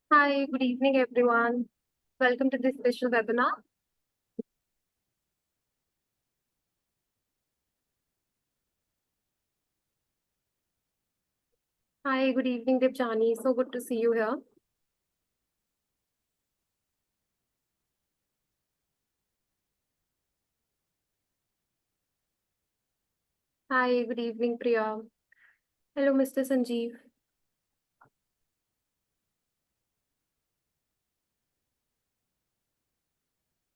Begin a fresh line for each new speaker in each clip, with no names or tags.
Hi, good evening, everyone. Welcome to this special webinar. Hi, good evening, Dipjani. So good to see you here. Hi, good evening, Priya. Hello, Mr. Sanjeev.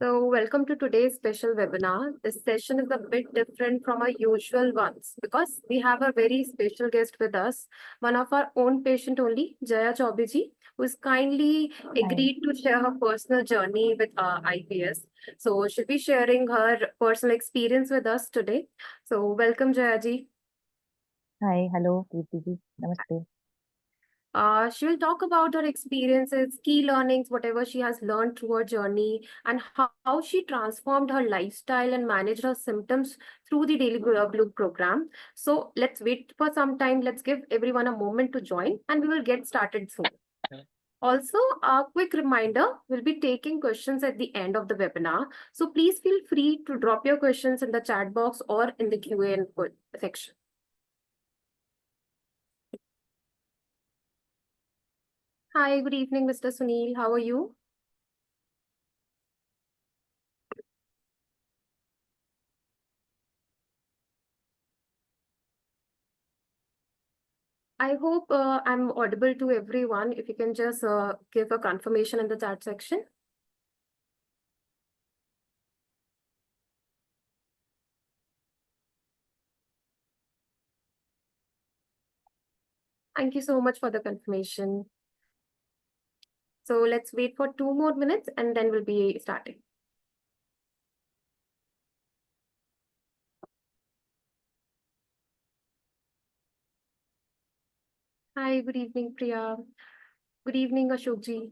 So, welcome to today's special webinar. This session is a bit different from our usual ones because we have a very special guest with us, one of our own patient only, Jaya Chaubiji, who has kindly
Hi.
agreed to share her personal journey with IPS. So, she'll be sharing her personal experience with us today. So, welcome, Jaya ji.
Hi. Hello, Kirti ji. Namaste.
She will talk about her experiences, key learnings, whatever she has learned through her journey, and how she transformed her lifestyle and managed her symptoms through the Daily Blue program. So let's wait for some time. Let's give everyone a moment to join, and we will get started soon. Also, a quick reminder, we'll be taking questions at the end of the webinar. So please feel free to drop your questions in the chat box or in the Q&A section. Hi, good evening, Mr. Sunil. How are you? I hope I'm audible to everyone. If you can just give a confirmation in the chat section. Thank you so much for the confirmation. So let's wait for 2 more minutes and then we'll be starting. Hi, good evening, Priya. Good evening, Ashok ji.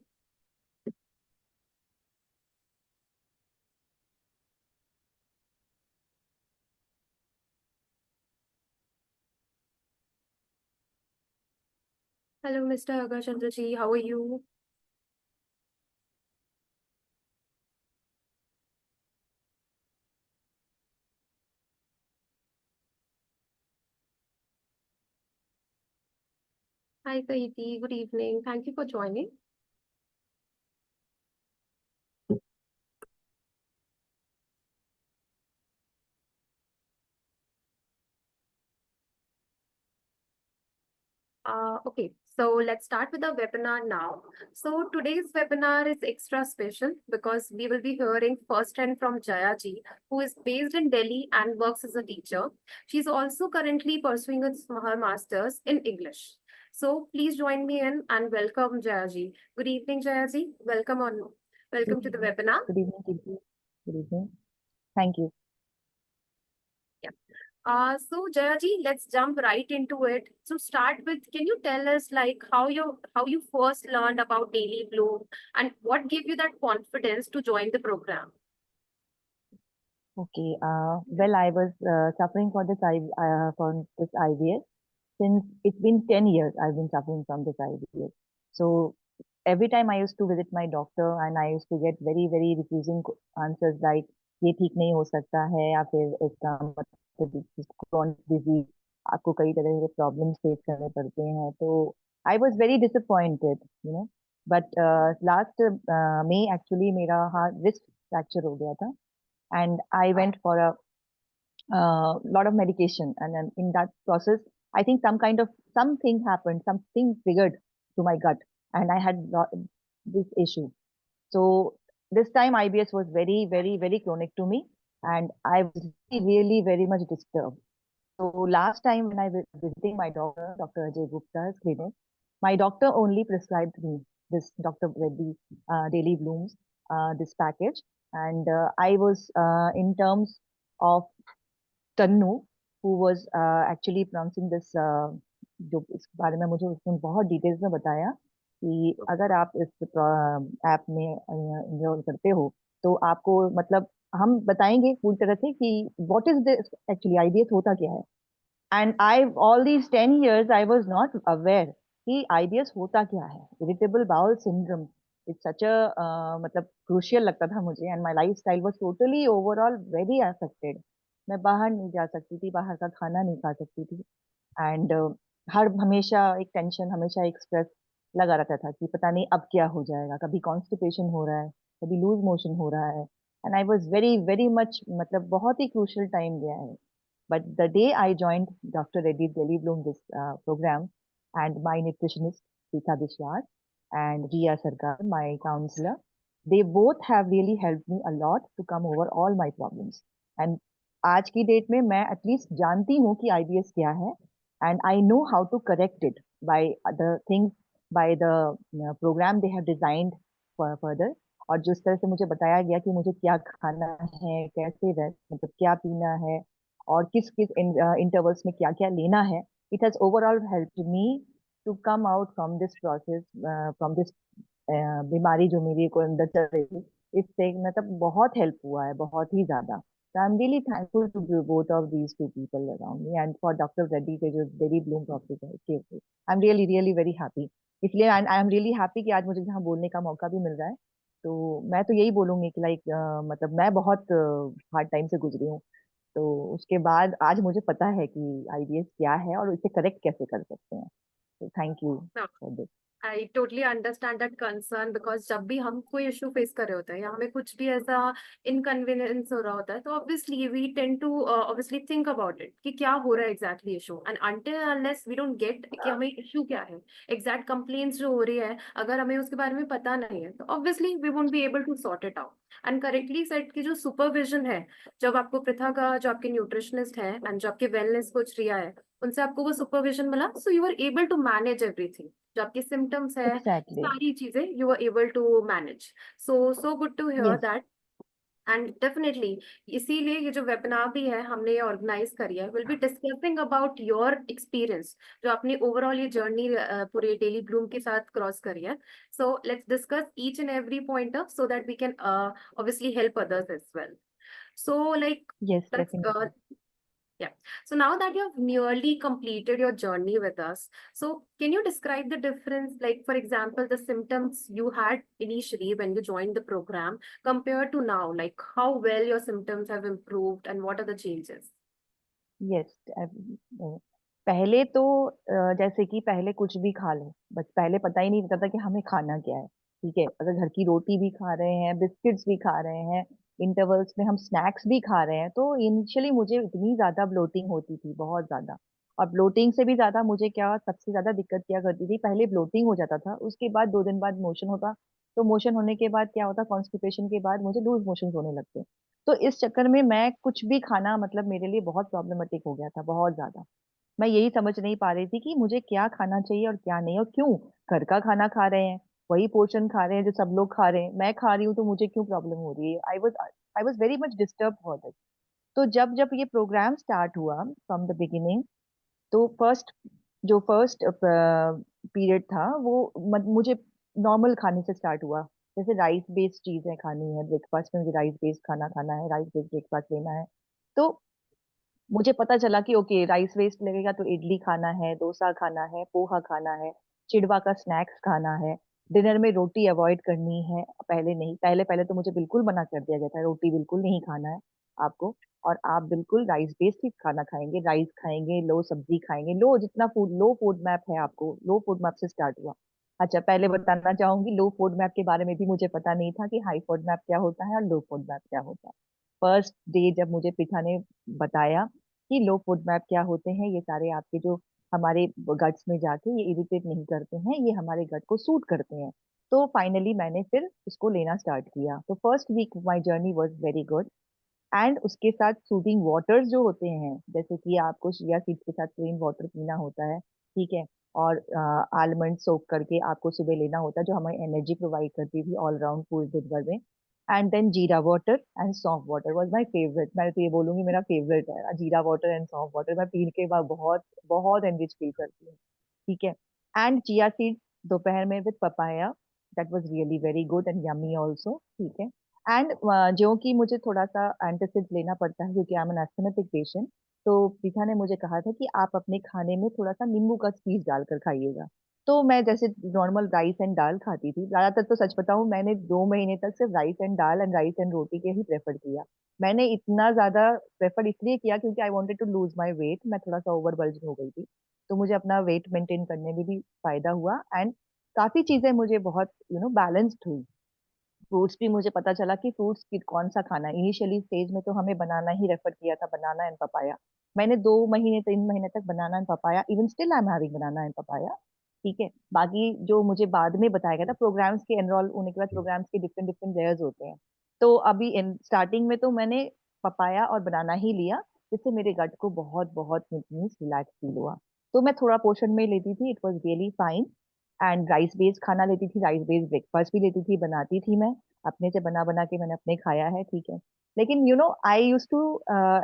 Hello, Mr. Agachandra ji. How are you? Hi, Kahiti. Good evening. Thank you for joining. Okay, so let's start with the webinar now. So today's webinar is extra special because we will be hearing firsthand from Jaya ji, who is based in Delhi and works as a teacher. She's also currently pursuing her master's in English. So please join me in and welcome Jaya ji. Good evening, Jaya ji.
Good
Welcome to the
evening.
webinar.
Good evening, Kirti. Good evening. Thank you.
Yeah. So Jayaji, let's jump right into it. So start with, can you tell us like how you first learned about Daily Bloom and what gave you that confidence to join the program?
Okay. Well, I was suffering for this IBS since it's been 10 years. I've been suffering from this IBS. So every time I used to visit my doctor and I used to get very, very refusing answers like ये ठीक नहीं हो सकता है या फिर इसका मतलब क्रॉनिक डिजीज आपको कई तरह के प्रॉब्लम्स फेस करने पड़ते हैं तो I was very disappointed but last May actually मेरा हार्ट रिस्ट फ्रैक्चर हो गया था and I went for a lot of medication. And then in that process, I think something happened, something triggered to my gut, and I had this issue. So this time IBS was very, very, very chronic to me, and I was really very much disturbed. So last time when I was visiting my doctor, Dr. Ajay Gupta's clinic, my doctor only prescribed me this Dr. Reddy Daily Blooms, this package. And I was in terms of Tannu, who was actually pronouncing this, जो इस बारे में मुझे उसने बहुत details में बताया कि अगर आप इस ऐप में इनरोल करते हो तो आपको मतलब हम बताएंगे पूरी तरह से कि what is this actually IBS होता क्या है. And I, all these 10 years, I was not aware कि आईबीएस होता क्या है, irritable bowel syndrome. It's such a मतलब क्रूशियल लगता था मुझे, and my lifestyle was totally overall very affected. मैं बाहर नहीं जा सकती थी, बाहर का खाना नहीं खा सकती थी, एंड हर हमेशा एक टेंशन, हमेशा एक स्ट्रेस लगा रहता था कि पता नहीं अब क्या हो जाएगा, कभी कॉन्स्टिपेशन हो रहा है, कभी लूज मोशन हो रहा है। And I was very very much, मतलब बहुत ही क्रूशियल टाइम गया है। But the day I joined doctor Reddy daily bloom this program, and my nutritionist Sita Bishwas and Ria Sarkar, my counselor, they both have really helped me a lot to come over all my problems. And आज की date में मैं at least जानती हूँ कि IBS क्या है, and I know how to correct it by the things, by the program they have designed for further. और जिस तरह से मुझे बताया गया कि मुझे क्या खाना है, कैसे मतलब क्या पीना है, और किस किस इंटरवल्स में क्या क्या लेना है, it has overall helped me to come out from this process, from this बीमारी जो मेरी को अंदर चल रही थी। इससे मतलब बहुत हेल्प हुआ है, बहुत ही ज्यादा। So I'm really thankful to both of these two people around me, and for Dr. Reddy, they just very bloom topic है। I'm really really very happy। इसलिए आई एम रियली हैप्पी कि आज मुझे यहाँ बोलने का मौका भी मिल रहा है। तो मैं तो यही बोलूंगी कि लाइक मतलब मैं बहुत हार्ड टाइम से गुजरी हूँ। तो उसके बाद आज मुझे पता है कि आईबीएस क्या है और इसे करेक्ट कैसे कर सकते हैं। तो thank you for this.
I totally understand that concern, because जब भी हम कोई इशू फेस कर रहे होते हैं या हमें कुछ भी ऐसा इनकन्वीनियंस हो रहा होता है, तो obviously we tend to obviously think about it कि क्या हो रहा है exactly issue, and until unless we don't get कि हमें इशू क्या है, एग्जैक्ट कंप्लेंट्स जो हो रही है, अगर हमें उसके बारे में पता नहीं है, तो obviously we won't be able to sort it out. And correctly set की जो सुपरविजन है, जब आपको पृथा का जो आपके न्यूट्रिशनिस्ट है एंड जो आपके वेलनेस कोच रिया है, उनसे आपको वो सुपरविजन मिला, so you are able to manage everything, जो आपके सिम्टम्स है,
एग्जैक्टली।
सारी चीजें you are able to manage. So so good to hear
yes.
That. And definitely इसीलिए ये जो वेबिनार भी है हमने ये ऑर्गेनाइज करी है, will be discussing about your experience, जो आपने ओवरऑल ये जर्नी पूरे डेली ब्लूम के साथ क्रॉस करी है। So let's discuss each and every pointer so that we can obviously help others as well. So like
yes
let's
definitely.
yeah. So now that you have nearly completed your journey with us, so can you describe the difference, like for example, the symptoms you had initially when you joined the program compared to now, like how well your symptoms have improved and what are the changes?
Yes. पहले तो जैसे कि पहले कुछ भी खा लो, बस पहले पता ही नहीं रहता था कि हमें खाना क्या है। ठीक है, अगर घर की रोटी भी खा रहे हैं, बिस्किट्स भी खा रहे हैं, इंटरवल्स में हम स्नैक्स भी खा रहे हैं, तो इनिशियली मुझे इतनी ज्यादा ब्लोटिंग होती थी, बहुत ज्यादा। और ब्लोटिंग से भी ज्यादा मुझे क्या सबसे ज्यादा दिक्कत क्या करती थी, पहले ब्लोटिंग हो जाता था, उसके बाद 2 दिन बाद मोशन होता। तो मोशन होने के बाद क्या होता, कॉन्स्टिपेशन के बाद मुझे लूज मोशन होने लगते। तो इस चक्कर में मैं कुछ भी खाना मतलब मेरे लिए बहुत प्रॉब्लमेटिक हो गया था, बहुत ज्यादा। मैं यही समझ नहीं पा रही थी कि मुझे क्या खाना चाहिए और क्या नहीं, और क्यों घर का खाना खा रहे हैं, वही पोर्शन खा रहे हैं जो सब लोग खा रहे हैं, मैं खा रही हूँ तो मुझे क्यों प्रॉब्लम हो रही है। आई was very much disturb for this. तो जब जब ये प्रोग्राम स्टार्ट हुआ फ्रॉम द बिगिनिंग, तो फर्स्ट पीरियड था वो मुझे नॉर्मल खाने से स्टार्ट हुआ। जैसे राइस बेस्ड चीजें खानी है, ब्रेकफास्ट में मुझे राइस बेस्ड खाना खाना है, राइस बेस्ड ब्रेकफास्ट लेना है। तो मुझे पता चला कि ओके राइस वेस्ट लगेगा तो इडली खाना है, डोसा खाना है, पोहा खाना है, चिड़वा का स्नैक्स खाना है, डिनर में रोटी अवॉइड करनी है। पहले नहीं, पहले पहले तो मुझे बिल्कुल मना कर दिया गया था, रोटी बिल्कुल नहीं खाना है आपको, और आप बिल्कुल राइस बेस्ड ही खाना खाएंगे, राइस खाएंगे, लो सब्जी खाएंगे, लो जितना फूड, लो फूड मैप है आपको, लो फूड मैप से स्टार्ट हुआ। अच्छा, पहले बताना चाहूंगी लो फूड मैप के बारे में भी मुझे पता नहीं था कि हाई फूड मैप क्या होता है और लो फूड मैप क्या होता है। फर्स्ट डे जब मुझे पिता ने बताया कि लो फूड मैप क्या होते हैं, ये सारे आपके जो हमारे गट्स में जाके ये इरिटेट नहीं करते हैं, ये हमारे गट को सूट करते हैं। तो फाइनली मैंने फिर इसको लेना स्टार्ट किया। तो first week my journey was very good. And उसके साथ सूदिंग वाटर्स जो होते हैं, जैसे कि आपको चिया सीड्स के साथ प्लेन वाटर पीना होता है, ठीक है, और आलमंड सोक करके आपको सुबह लेना होता है, जो हमें एनर्जी प्रोवाइड करती थी ऑल राउंड पूरे दिन भर में। एंड देन जीरा water and soft water was my favourite. मैं तो ये बोलूंगी मेरा फेवरेट है जीरा वाटर एंड सॉफ्ट वाटर। मैं पीने के बाद बहुत बहुत एनरिच फील करती हूँ। ठीक है। एंड चिया सीड्स दोपहर में with papaya, that was really very good and yummy also. ठीक है। एंड जो कि मुझे थोड़ा सा एंटासिड लेना पड़ता है क्योंकि I am an asthmatic patient, तो प्रीथा ने मुझे कहा था कि आप अपने खाने में थोड़ा सा नींबू का स्क्वीज डालकर खाइएगा। तो मैं जैसे नॉर्मल राइस एंड दाल खाती थी, ज्यादातर तो सच बताऊं मैंने 2 महीने तक सिर्फ राइस एंड रोटी के ही प्रेफर किया। मैंने इतना ज्यादा प्रेफर इसलिए किया क्योंकि I wanted to lose my weight, मैं थोड़ा सा ओवर बल्ज हो गई थी। तो मुझे अपना वेट मेंटेन करने में भी फायदा हुआ, एंड काफी चीजें मुझे बहुत बैलेंस्ड हुई। फ्रूट्स भी मुझे पता चला कि फ्रूट्स की कौन सा खाना है। इनिशियली स्टेज में तो हमें बनाना ही रेफर किया था, बनाना एंड पपाया। मैंने 2 महीने 3 महीने तक banana and papaya, even still I am having banana and papaya. ठीक है, बाकी जो मुझे बाद में बताया गया था, प्रोग्राम्स के एनरोल होने के बाद प्रोग्राम्स के डिफरेंट डिफरेंट लेयर्स होते हैं। तो अभी स्टार्टिंग में तो मैंने पपाया और बनाना ही लिया, जिससे मेरे गट को बहुत बहुत मीन्स रिलैक्स फील हुआ। तो मैं थोड़ा पोर्शन में लेती थी, it was really fine. And rice based खाना लेती थी, राइस बेस्ड ब्रेकफास्ट भी लेती थी, बनाती थी मैं अपने से, बना बना के मैंने अपने खाया है। ठीक है, लेकिन I use to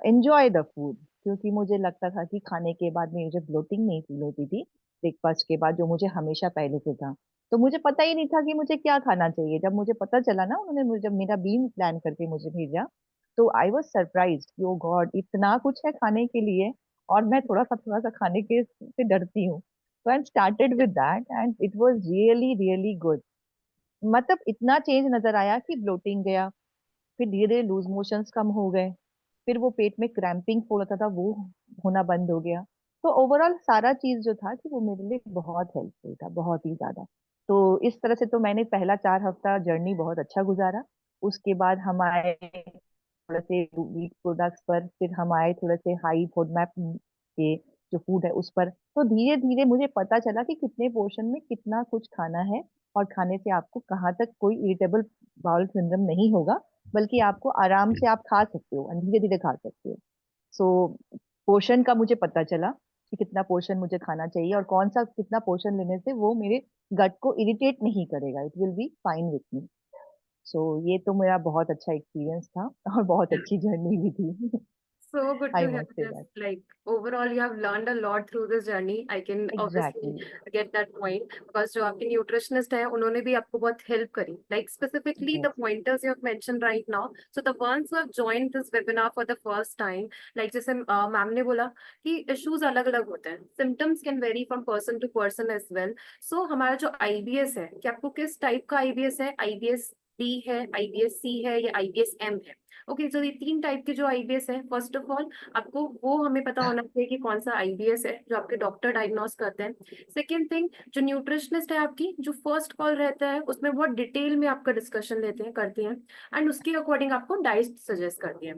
enjoy the food, क्योंकि मुझे लगता था कि खाने के बाद में मुझे ब्लोटिंग नहीं फील होती थी ब्रेकफास्ट के बाद, जो मुझे हमेशा पहले से था। तो मुझे पता ही नहीं था कि मुझे क्या खाना चाहिए। जब मुझे पता चला ना, उन्होंने मुझे जब मेरा बीन प्लान करके मुझे भेजा, तो I was surprise, oh god इतना कुछ है खाने के लिए, और मैं थोड़ा सा खाने के से डरती हूँ। तो I started with that and it was really really good. मतलब इतना चेंज नजर आया कि ब्लोटिंग गया, फिर धीरे धीरे लूज मोशंस कम हो गए, फिर वो पेट में क्रैम्पिंग हो रहा था वो होना बंद हो गया। तो ओवरऑल सारा चीज जो था कि वो मेरे लिए बहुत हेल्पफुल था, बहुत ही ज्यादा। तो इस तरह से तो मैंने पहला 4 हफ्ता जर्नी बहुत अच्छा गुजारा। उसके बाद हम आए थोड़े से वीट प्रोडक्ट्स पर, फिर हम आए थोड़े से हाई फूड मैप के जो फूड है उस पर। तो धीरे धीरे मुझे पता चला कि कितने पोर्शन में कितना कुछ खाना है, और खाने से आपको कहाँ तक कोई इरिटेबल बाउल सिंड्रोम नहीं होगा, बल्कि आपको आराम से आप खा सकते हो, धीरे धीरे खा सकते हो। सो पोर्शन का मुझे पता चला कि कितना पोर्शन मुझे खाना चाहिए, और कौन सा कितना पोर्शन लेने से वो मेरे गट को इरिटेट नहीं करेगा, it will be fine with me. So ये तो मेरा बहुत अच्छा एक्सपीरियंस था, और बहुत अच्छी जर्नी भी थी।
So good
I
to hear
must say
this.
That.
Like overall, you have learned a lot through this journey. I can obviously
exactly.
get that point because जो आपके nutritionist है, उन्होंने भी आपको बहुत help करी. Like specifically the
yes.
pointers you have mentioned right now. So the ones who have joined this webinar for the first time, like जैसे ma'am ने बोला कि issues अलग अलग होते हैं. Symptoms can vary from person to person as well. So हमारा जो IBS है, कि आपको किस टाइप का IBS है, IBS B है, IBS C है या IBS M है. ओके, तो ये 3 टाइप के जो आईबीएस है, फर्स्ट ऑफ ऑल आपको वो हमें पता होना चाहिए कि कौन सा आईबीएस है जो आपके डॉक्टर डायग्नोस करते हैं। सेकेंड थिंग, जो न्यूट्रिशनिस्ट है आपकी, जो फर्स्ट कॉल रहता है उसमें बहुत डिटेल में आपका डिस्कशन लेते हैं, करती हैं, एंड उसके अकॉर्डिंग आपको डाइट सजेस्ट करती हैं।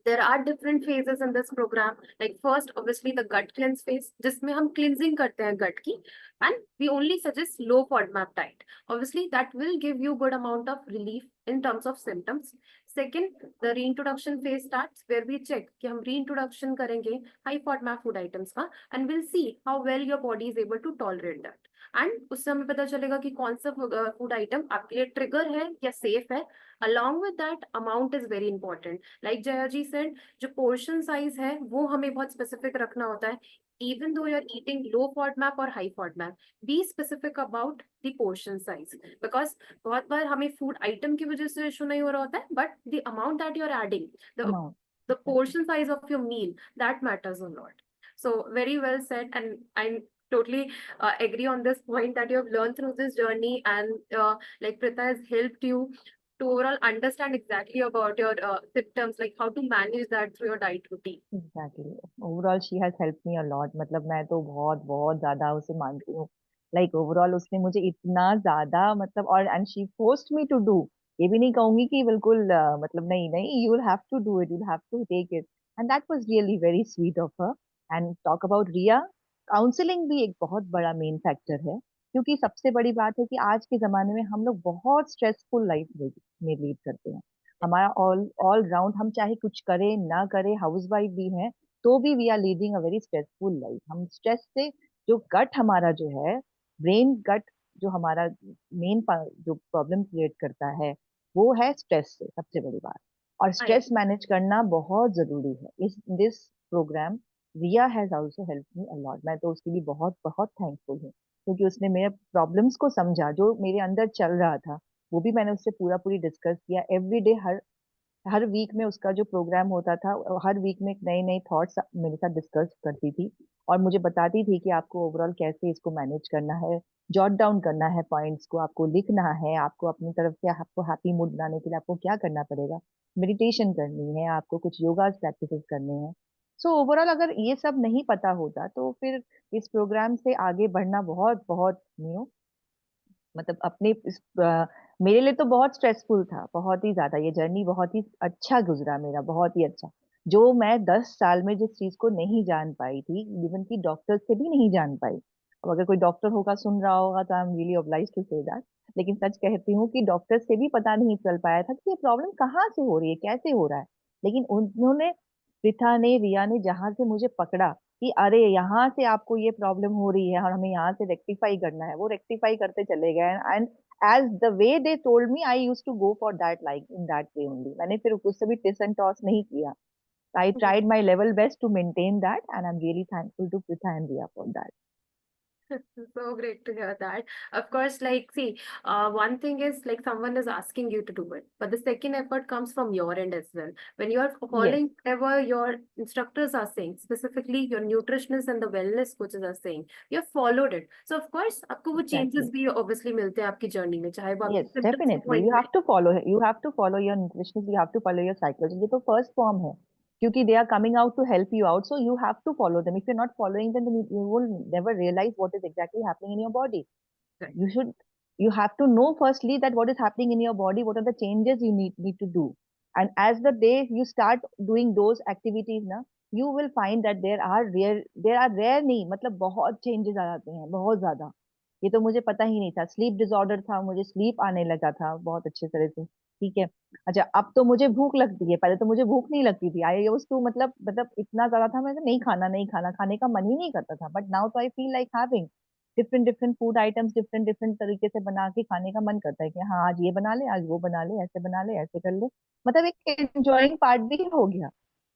There are different phases in this program. Like first, obviously the gut cleanse phase, जिसमें हम cleansing करते हैं gut की, and we only suggest low FODMAP diet. Obviously, that will give you good amount of relief in terms of symptoms. Second, the reintroduction phase starts where we check कि हम reintroduction करेंगे high FODMAP food items का, and we'll see how well your body is able to tolerate that. And उससे हमें पता चलेगा कि कौन सा फूड आइटम आपके लिए ट्रिगर है या सेफ है। Along with that, amount is very important. Like Jaya ji said, जो पोर्शन साइज है वो हमें बहुत स्पेसिफिक रखना होता है। Even though you're eating low FODMAP or high FODMAP, be specific about the portion size, because बहुत बार हमें फूड आइटम की वजह से इशू नहीं हो रहा होता है, but the amount that you're adding, the
amount.
the portion size of your meal, that matters a lot. So very well said, and I totally agree on this point that you have learned through this journey, and like Prita has helped you to overall understand exactly about your symptoms, like how to manage that through your diet routine.
Exactly, overall she has help me a lot. मतलब मैं तो बहुत बहुत ज्यादा उसे मानती हूँ। Like overall उसने मुझे इतना ज्यादा, मतलब, और and she forced me to do. ये भी नहीं कहूंगी कि बिल्कुल मतलब नहीं नहीं, you will have to do it, you will have to take it, and that was really very sweet of her. And talk about Riya, counselling भी एक बहुत बड़ा मेन फैक्टर है, क्योंकि सबसे बड़ी बात है कि आज के जमाने में हम लोग बहुत स्ट्रेसफुल लाइफ में लीड करते हैं। हमारा ऑल ऑल राउंड, हम चाहे कुछ करें ना करें, हाउस वाइफ भी हैं, तो भी we are leading a very stressful life. हम स्ट्रेस से, जो गट हमारा जो है, ब्रेन गट, जो हमारा मेन जो प्रॉब्लम क्रिएट करता है, वो है स्ट्रेस से सबसे बड़ी बात। और
I
स्ट्रेस मैनेज करना बहुत जरूरी है। इस this program, Riya has also help me a lot. मैं तो उसके लिए बहुत बहुत थैंकफुल हूँ, क्योंकि उसने मेरे प्रॉब्लम्स को समझा, जो मेरे अंदर चल रहा था, वो भी मैंने उससे पूरा पूरी डिस्कस किया एवरी डे। हर हर वीक में उसका जो प्रोग्राम होता था, हर वीक में नए नए थॉट्स मेरे साथ डिस्कस करती थी और मुझे बताती थी कि आपको ओवरऑल कैसे इसको मैनेज करना है, जॉट डाउन करना है पॉइंट्स को, आपको लिखना है, आपको अपनी तरफ से आपको हैप्पी मूड बनाने के लिए आपको क्या करना पड़ेगा, मेडिटेशन करनी है, आपको कुछ योगा प्रैक्टिसेस करने हैं। सो ओवरऑल अगर ये सब नहीं पता होता तो फिर इस प्रोग्राम से आगे बढ़ना बहुत बहुत मतलब अपने मेरे लिए तो बहुत स्ट्रेसफुल था, बहुत ही ज्यादा। ये जर्नी बहुत ही अच्छा गुजरा मेरा, बहुत ही अच्छा। जो मैं 10 साल में जिस चीज को नहीं जान पाई थी, इवन की डॉक्टर से भी नहीं जान पाई। अब अगर कोई डॉक्टर होगा सुन रहा होगा तो I am really oblige to say that, लेकिन सच कहती हूँ कि डॉक्टर से भी पता नहीं चल पाया था कि ये प्रॉब्लम कहाँ से हो रही है, कैसे हो रहा है। लेकिन उन्होंने, प्रिथा ने, रिया ने जहां से मुझे पकड़ा कि अरे यहाँ से आपको ये प्रॉब्लम हो रही है और हमें यहाँ से रेक्टिफाई करना है, वो रेक्टिफाई करते चले गए। And as the way they told me I use to go for that, like in that way only. मैंने फिर उससे भी टिस एंड टॉस नहीं किया। I tried my level best to maintain that and I am really thankful to Pritha and Riya for that.
So great to hear that. Of course, like, see, one thing is like someone is asking you to do it, but the second effort comes from your end as well. When you are
Yes,
following whatever your instructors are saying, specifically your nutritionists and the wellness coaches are saying, you have followed it. So, of course, आपको वो changes
exactly.
भी obviously मिलते हैं आपकी journey में, चाहे वो
Yes,
आपकी symptoms के
definitely.
point में।
You have to follow your nutritionist, you have to follow your psychologist. ये तो first form है, क्योंकि they are coming out to help you out, so you have to follow them. If you're not following them, then you will never realize what is exactly happening in your body.
Right.
You should, you have to know firstly that what is happening in your body, what are the changes you need to do. And as the day you start doing those activities ना, you will find that there are rare नहीं, मतलब बहुत changes आ जाते हैं, बहुत ज्यादा। ये तो मुझे पता ही नहीं था। स्लीप डिसऑर्डर था, मुझे स्लीप आने लगा था बहुत अच्छे तरह से, ठीक है। अच्छा, अब तो मुझे भूख लगती है, पहले तो मुझे भूख नहीं लगती थी। आई यूज्ड टू, मतलब इतना ज्यादा था, मैं नहीं खाना नहीं खाना, खाने का मन ही नहीं करता था। बट नाउ तो I feel like having different different food items, different different तरीके से बना के खाने का मन करता है कि हाँ आज ये बना ले, आज वो बना ले, ऐसे बना ले, ऐसे कर ले। मतलब एक एंजॉइंग पार्ट भी हो गया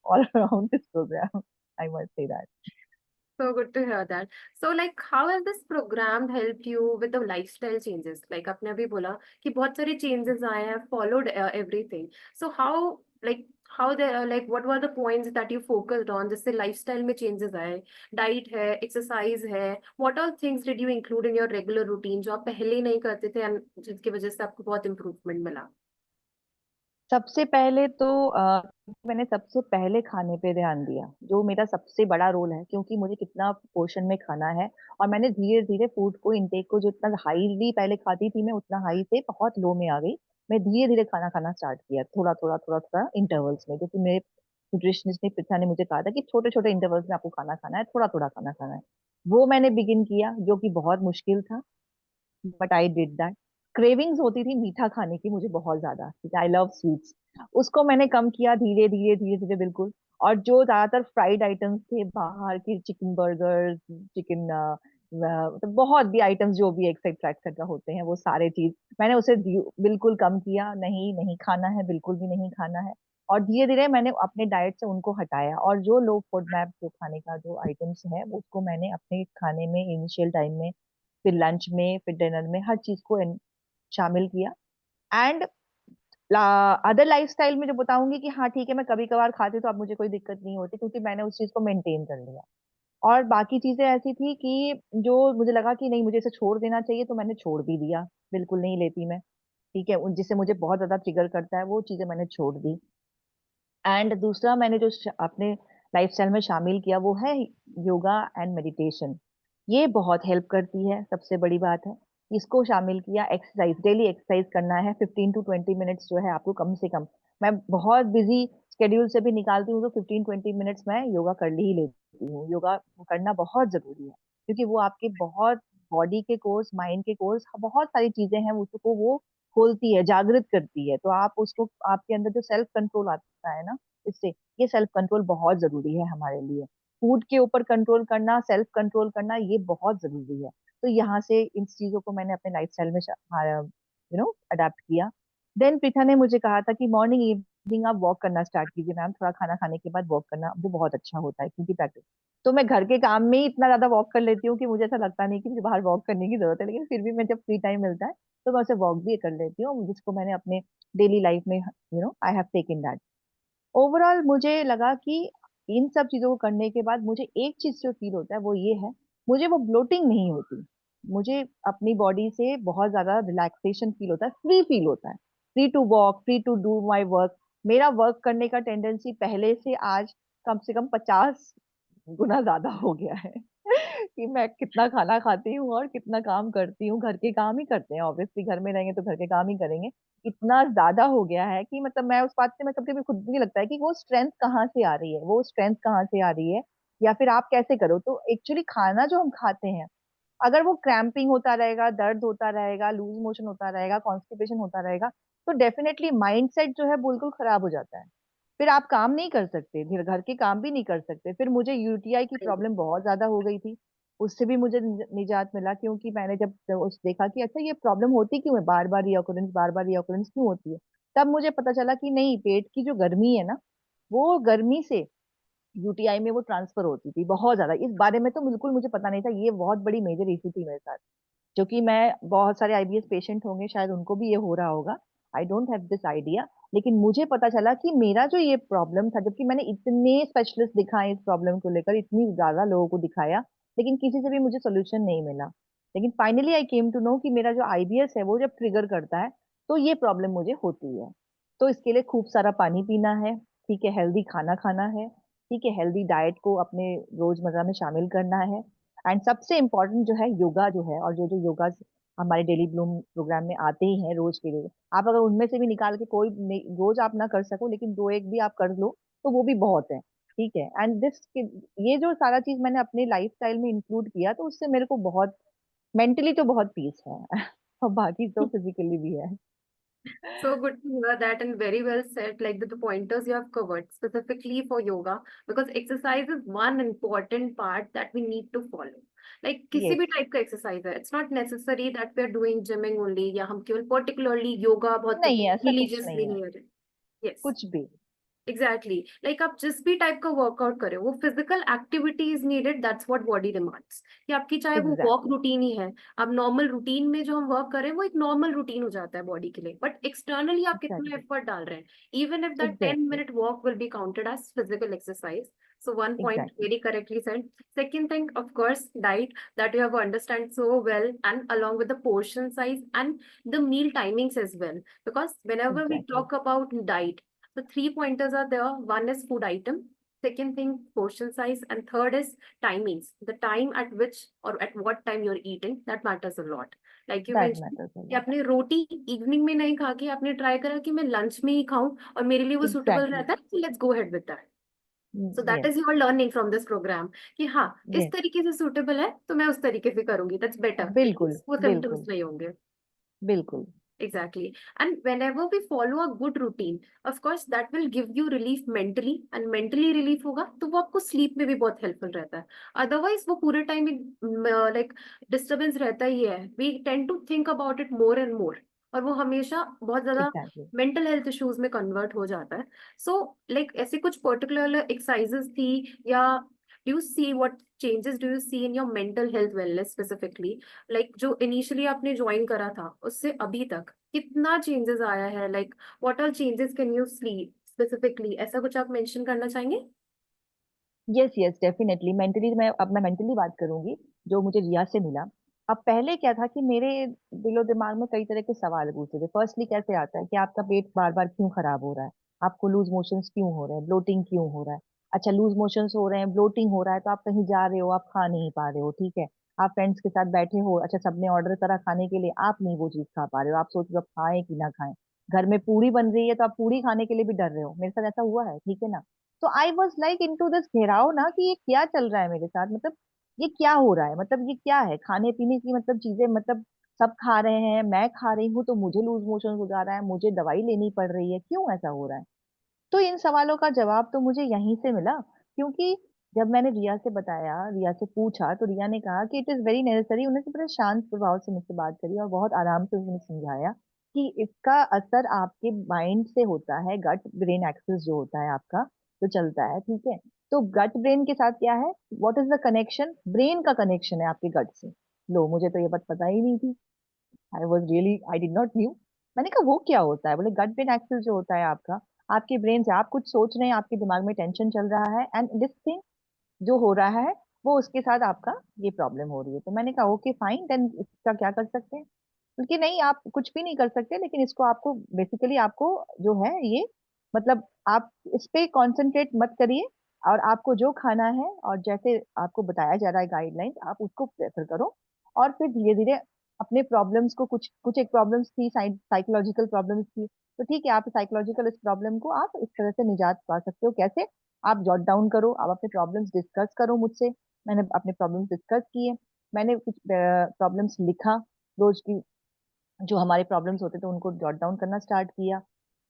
all around this program, I must say that.
So good to hear that. So like how has this program helped you with the lifestyle changes? Like आपने अभी बोला कि बहुत सारे changes आए हैं, followed everything. So how the like what were the points that you focused on जिससे lifestyle में changes आए? Diet है, exercise है. What all things did you include in your regular routine जो आप पहले नहीं करते थे and जिसकी वजह से आपको बहुत improvement मिला?
सबसे पहले तो मैंने सबसे पहले खाने पे ध्यान दिया, जो मेरा सबसे बड़ा रोल है, क्योंकि मुझे कितना पोर्शन में खाना है। और मैंने धीरे धीरे फूड को, इंटेक को, जो इतना हाईली पहले खाती थी मैं, उतना हाई से बहुत लो में आ गई। मैं धीरे धीरे खाना खाना स्टार्ट किया, थोड़ा थोड़ा थोड़ा थोड़ा इंटरवल्स में, क्योंकि मेरे न्यूट्रिशनिस्ट ने, पिता ने मुझे कहा था कि छोटे छोटे इंटरवल्स में आपको खाना खाना है, थोड़ा थोड़ा खाना खाना है। वो मैंने बिगिन किया, जो कि बहुत मुश्किल था, but I did that. Cravings होती थी मीठा खाने की मुझे बहुत ज्यादा, आई लव स्वीट्स, उसको मैंने कम किया धीरे धीरे धीरे धीरे, बिल्कुल। और जो ज्यादातर फ्राइड आइटम्स थे बाहर की, चिकन बर्गर, चिकन, मतलब बहुत भी आइटम्स जो भी एक्सेट्रा एक्सेट्रा होते हैं, वो सारे चीज मैंने उसे बिल्कुल कम किया। नहीं, नहीं खाना है, बिल्कुल भी नहीं खाना है। और धीरे धीरे मैंने अपने डाइट से उनको हटाया, और जो लो फूड मैप जो खाने का जो आइटम्स है उसको मैंने अपने खाने में इनिशियल टाइम में, फिर लंच में, फिर डिनर में, हर चीज को शामिल किया। एंड अदर लाइफस्टाइल में जो बताऊंगी कि हाँ ठीक है मैं कभी कभार खाती तो अब मुझे कोई दिक्कत नहीं होती, क्योंकि मैंने उस चीज को मेंटेन कर लिया। और बाकी चीजें ऐसी थी कि जो मुझे लगा कि नहीं मुझे इसे छोड़ देना चाहिए, तो मैंने छोड़ भी दिया, बिल्कुल नहीं लेती मैं, ठीक है। जिससे मुझे बहुत ज्यादा ट्रिगर करता है वो चीजें मैंने छोड़ दी। एंड दूसरा मैंने जो अपने लाइफस्टाइल में शामिल किया वो है योगा एंड मेडिटेशन। ये बहुत हेल्प करती है, सबसे बड़ी बात है। इसको शामिल किया। एक्सरसाइज, डेली एक्सरसाइज करना है, 15 to 20 मिनट्स जो है आपको कम से कम। मैं बहुत बिजी स्केड्यूल से भी निकालती हूँ तो 15-20 मिनट्स मैं योगा कर ही लेती हूँ। योगा करना बहुत जरूरी है, क्योंकि वो आपके बहुत बॉडी के कोर्स, माइंड के कोर्स, बहुत सारी चीजें हैं उसको वो खोलती है, जागृत करती है। तो आप उसको, आपके अंदर जो सेल्फ कंट्रोल आता है ना, इससे, ये सेल्फ कंट्रोल बहुत जरूरी है हमारे लिए। फूड के ऊपर कंट्रोल करना, सेल्फ कंट्रोल करना, ये बहुत जरूरी है। तो यहाँ से इन चीजों को मैंने अपने लाइफस्टाइल में अडेप्ट किया। देन प्रीथा ने मुझे कहा था कि मॉर्निंग इवनिंग आप वॉक करना स्टार्ट कीजिए मैम, थोड़ा खाना खाने के बाद वॉक करना वो बहुत अच्छा होता है, क्योंकि प्रैक्टिस। तो मैं घर के काम में ही इतना ज्यादा वॉक कर लेती हूँ कि मुझे ऐसा लगता नहीं कि मुझे बाहर वॉक करने की जरूरत है, लेकिन फिर भी मैं जब फ्री टाइम मिलता है तो मैं उसे वॉक भी कर लेती हूँ, जिसको मैंने अपने डेली लाइफ में I have taken that. Overall मुझे लगा कि इन सब चीजों को करने के बाद मुझे एक चीज जो फील होता है वो ये है, मुझे वो ब्लोटिंग नहीं होती। मुझे अपनी बॉडी से बहुत ज्यादा रिलैक्सेशन फील होता है, फ्री फील होता है, free to walk, free to do my work. मेरा वर्क करने का टेंडेंसी पहले से आज कम से कम 50 गुना ज्यादा हो गया है। कि मैं कितना खाना खाती हूँ और कितना काम करती हूँ, घर के काम ही करते हैं, ऑब्वियसली घर में रहेंगे तो घर के काम ही करेंगे। इतना ज्यादा हो गया है कि मतलब मैं उस बात से, मैं कभी कभी खुद भी लगता है कि वो स्ट्रेंथ कहाँ से आ रही है, वो स्ट्रेंथ कहाँ से आ रही है, या फिर आप कैसे करो। तो एक्चुअली खाना जो हम खाते हैं, अगर वो क्रैम्पिंग होता रहेगा, दर्द होता रहेगा, लूज मोशन होता रहेगा, कॉन्स्टिपेशन होता रहेगा, तो डेफिनेटली माइंड सेट जो है बिल्कुल खराब हो जाता है। फिर आप काम नहीं कर सकते, फिर घर के काम भी नहीं कर सकते। फिर मुझे यूटीआई की प्रॉब्लम बहुत ज्यादा हो गई थी, उससे भी मुझे निजात मिला, क्योंकि मैंने जब उस देखा कि अच्छा ये प्रॉब्लम होती क्यों है, बार बार रिओकरेंस क्यों होती है, तब मुझे पता चला कि नहीं, पेट की जो गर्मी है ना, वो गर्मी से यूटीआई में वो ट्रांसफर होती थी बहुत ज्यादा। इस बारे में तो बिल्कुल मुझे पता नहीं था, ये बहुत बड़ी मेजर इशू थी मेरे साथ। जो कि मैं, बहुत सारे आईबीएस पेशेंट होंगे शायद उनको भी ये हो रहा होगा, I don't have this idea. लेकिन मुझे पता चला कि मेरा जो ये प्रॉब्लम था, जबकि मैंने इतने स्पेशलिस्ट दिखाए इस प्रॉब्लम को लेकर, इतनी ज्यादा लोगों को दिखाया, लेकिन किसी से भी मुझे सोल्यूशन नहीं मिला। लेकिन finally I came to know कि मेरा जो आईबीएस है वो जब ट्रिगर करता है तो ये प्रॉब्लम मुझे होती है। तो इसके लिए खूब सारा पानी पीना है, ठीक है, हेल्दी खाना खाना है, ठीक है, हेल्दी डाइट को अपने रोजमर्रा में शामिल करना है, एंड सबसे इम्पोर्टेंट जो है योगा जो है, और जो जो योगा हमारे डेली ब्लूम प्रोग्राम में आते ही हैं रोज के लिए, आप अगर उनमें से भी निकाल के कोई रोज आप ना कर सको लेकिन दो एक भी आप कर लो तो वो भी बहुत है, ठीक है। एंड ये जो सारा चीज मैंने अपने लाइफ स्टाइल में इंक्लूड किया, तो उससे मेरे को बहुत, मेंटली तो बहुत पीस है। और बाकी तो फिजिकली भी है।
So good to hear that and very well said, like the pointers you have covered specifically for yoga, because exercise is one important part that we need to follow. Like किसी
yes.
भी type का exercise है, it's not necessary that we are doing gymming only, या हम केवल particularly yoga बहुत
नहीं, ऐसा कुछ
रिलीजियसली
नहीं है,
नहीं कर रहे। यस,
कुछ भी।
एग्जैक्टली लाइक आप जिस भी टाइप का वर्कआउट करें, वो physical activity is needed, that's what body demands. कि आपकी चाहे वो वॉक
एग्जैक्टली।
रूटीन ही है, अब नॉर्मल रूटीन में जो हम वर्क करें वो एक नॉर्मल रूटीन हो जाता है बॉडी के लिए, बट एक्सटर्नली आप कितना
एग्जैक्टली।
एफर्ट डाल रहे हैं, even if that ten
exactly.
Minute walk will be counted as physical exercise. So one point
exactly.
very correctly said. Second thing, of course, diet that you have understand so well, and along with the portion size and the meal timings as well. Because whenever we
exactly.
talk about diet, the three pointers are there. One is food item, second thing portion size, and third is timings. The time at which or at what time you're eating, that matters a lot. Like you
that
mentioned
matters a
कि
lot.
आपने रोटी evening में नहीं खा के आपने try करा कि मैं लंच में ही खाऊं और मेरे लिए वो सुटेबल
एग्जैक्टली।
रहता है, so let's go ahead with that. So that
yes.
is your learning from this program कि हाँ, इस
यस।
तरीके से सुटेबल है तो मैं उस तरीके से करूंगी, that's better,
बिल्कुल।
एटलीस्ट वो सिम्टम्स
बिल्कुल।
नहीं होंगे।
बिल्कुल।
Exactly. And whenever we follow a good routine, of course, that will give you relief mentally, and mentally relief होगा तो वो आपको sleep में भी बहुत helpful रहता है। Otherwise वो पूरे time like disturbance रहता ही है। We tend to think about it more and more, और वो हमेशा बहुत ज्यादा
एग्जैक्टली।
mental health issues में convert हो जाता है। So like ऐसे कुछ particular exercises थी, या do you see what changes do you see in your mental health wellness specifically? Like जो इनिशियली आपने ज्वाइन करा था उससे अभी तक कितना चेंजेस आया है, like what are changes can you see specifically, ऐसा कुछ आप मेंशन करना चाहेंगे?
Yes, yes, definitely. मेंटली, मैं मेंटली बात करूंगी, जो मुझे रिया से मिला। अब पहले क्या था कि मेरे दिलो दिमाग में कई तरह के सवाल पूछते थे। फर्स्टली कैसे आता है कि आपका पेट बार बार क्यों खराब हो रहा है, आपको लूज मोशंस क्यों हो रहे हैं, ब्लोटिंग क्यों हो रहा है। अच्छा, लूज मोशंस हो रहे हैं, ब्लोटिंग हो रहा है, तो आप कहीं जा रहे हो, आप खा नहीं पा रहे हो, ठीक है। आप फ्रेंड्स के साथ बैठे हो, अच्छा सबने ऑर्डर करा खाने के लिए, आप नहीं वो चीज खा पा रहे हो, आप सोच रहे हो आप खाएं कि ना खाएं। घर में पूरी बन रही है तो आप पूरी खाने के लिए भी डर रहे हो, मेरे साथ ऐसा हुआ है, ठीक है ना। तो I was like in to this घेराव ना, कि ये क्या चल रहा है मेरे साथ, मतलब ये क्या हो रहा है, मतलब ये क्या है, खाने पीने की मतलब चीजें, मतलब सब खा रहे हैं, मैं खा रही हूँ तो मुझे लूज मोशन हो जा रहा है, मुझे दवाई लेनी पड़ रही है, क्यों ऐसा हो रहा है। तो इन सवालों का जवाब तो मुझे यहीं से मिला, क्योंकि जब मैंने रिया से बताया, रिया से पूछा, तो रिया ने कहा कि इट इज वेरी नेसेसरी। उन्होंने तो बड़े शांत प्रभाव से मुझसे बात करी और बहुत आराम से उन्होंने समझाया कि इसका असर आपके माइंड से होता है, गट ब्रेन एक्सिस जो होता है आपका, जो चलता है, ठीक है। तो गट ब्रेन के साथ क्या है, what is the connection, brain का कनेक्शन है आपके गट से। लो, मुझे तो ये बात पता ही नहीं थी। I was really, I did not new. मैंने कहा वो क्या होता है, बोले गट ब्रेन एक्सिस जो होता है आपका, आपके ब्रेन से आप कुछ सोच रहे हैं, आपके दिमाग में टेंशन चल रहा है, एंड दिस थिंग जो हो रहा है वो उसके साथ आपका ये प्रॉब्लम हो रही है। तो मैंने कहा ओके फाइन, देन इसका क्या कर सकते हैं। क्योंकि नहीं, आप कुछ भी नहीं कर सकते, लेकिन इसको आपको बेसिकली आपको जो है ये, मतलब आप इस पे कंसंट्रेट मत करिए, और आपको जो खाना है और जैसे आपको बताया जा रहा है गाइडलाइंस, आप उसको प्रेफर करो। और फिर धीरे धीरे अपने प्रॉब्लम्स को, कुछ कुछ एक प्रॉब्लम्स थी, साइकोलॉजिकल प्रॉब्लम्स थी, तो ठीक है, आप साइकोलॉजिकल इस प्रॉब्लम को आप इस तरह से निजात पा सकते हो। कैसे? आप जॉट डाउन करो, आप अपने प्रॉब्लम्स डिस्कस करो मुझसे। मैंने अपने प्रॉब्लम्स डिस्कस किए, मैंने कुछ प्रॉब्लम्स लिखा, रोज की जो हमारे प्रॉब्लम्स होते थे उनको जॉट डाउन करना स्टार्ट किया,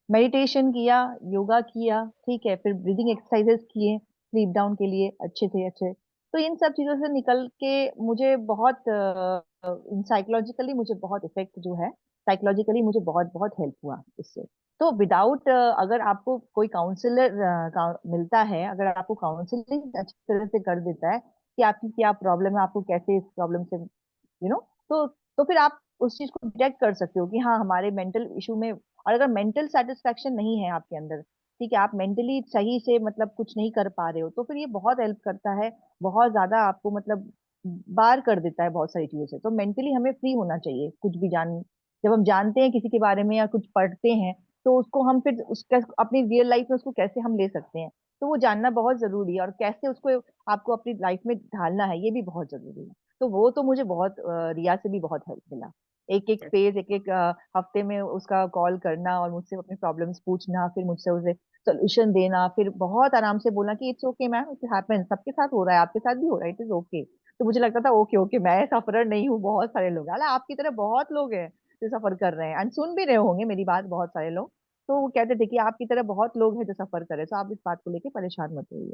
मेडिटेशन किया, योगा किया, ठीक है, फिर ब्रीदिंग एक्सरसाइजेस किए स्लीप डाउन के लिए, अच्छे थे अच्छे। तो इन सब चीजों से निकल के मुझे बहुत साइकोलॉजिकली मुझे बहुत इफेक्ट जो है, साइकोलॉजिकली मुझे बहुत बहुत हेल्प हुआ इससे। तो विदाउट, अगर आपको कोई काउंसलर मिलता है, अगर आपको काउंसलिंग अच्छी तरह से कर देता है कि आपकी क्या प्रॉब्लम है, आपको कैसे इस प्रॉब्लम से तो फिर आप उस चीज को डिटेक्ट कर सकते हो कि हाँ, हमारे मेंटल इशू में, और अगर मेंटल सेटिस्फेक्शन नहीं है आपके अंदर, ठीक है, आप मेंटली सही से मतलब कुछ नहीं कर पा रहे हो, तो फिर ये बहुत हेल्प करता है, बहुत ज्यादा आपको मतलब बार कर देता है बहुत सारी चीजों से। तो मेंटली हमें फ्री होना चाहिए, कुछ भी जान, जब हम जानते हैं किसी के बारे में या कुछ पढ़ते हैं, तो उसको हम फिर उसका अपनी रियल लाइफ में उसको कैसे हम ले सकते हैं, तो वो जानना बहुत जरूरी है, और कैसे उसको आपको अपनी लाइफ में ढालना है ये भी बहुत जरूरी है। तो वो तो मुझे बहुत रिया से भी बहुत हेल्प मिला। एक एक फेज, एक एक हफ्ते में उसका कॉल करना और मुझसे अपने प्रॉब्लम्स पूछना, फिर मुझसे उसे सोल्यूशन देना, फिर बहुत आराम से बोलना कि it's okay ma'am, it happen, सबके साथ हो रहा है, आपके साथ भी हो रहा है, इट इज ओके। तो मुझे लगता था ओके ओके, मैं सफरर नहीं हूँ, बहुत सारे लोग, हालांकि आपकी तरह बहुत लोग हैं जो सफर कर रहे हैं, एंड सुन भी रहे होंगे मेरी बात बहुत सारे लोग। तो वो कहते थे कि आपकी तरह बहुत लोग हैं जो सफर कर रहे हैं, तो आप इस बात को लेके परेशान मत होइए।